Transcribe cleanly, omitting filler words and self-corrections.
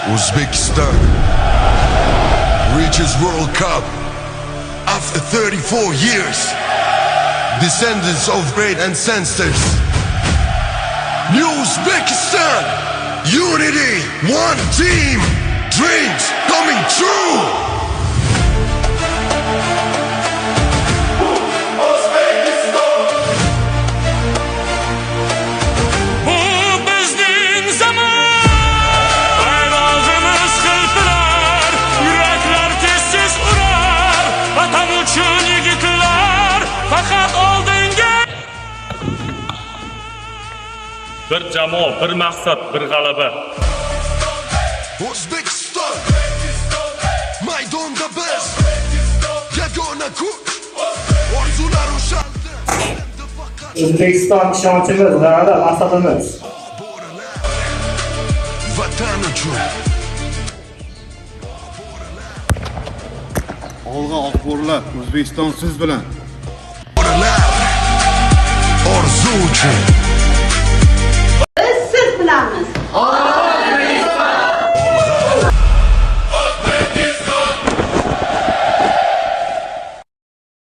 Uzbekistan reaches World Cup after 34 years. Descendants of great ancestors. New Uzbekistan, unity, one team, dreams coming true. Bir jamoa, bir maqsad, bir g'alaba. O'zbekiston maydonda biz yagona kuch, orzular ushaldi. O'zbekiston ishonchimiz, g'alaba maqsadimiz. Vatan uchun. Olg'a oqbo'rlar, O'zbekiston siz bilan. Orzu uchun. Biz siz bilamiz.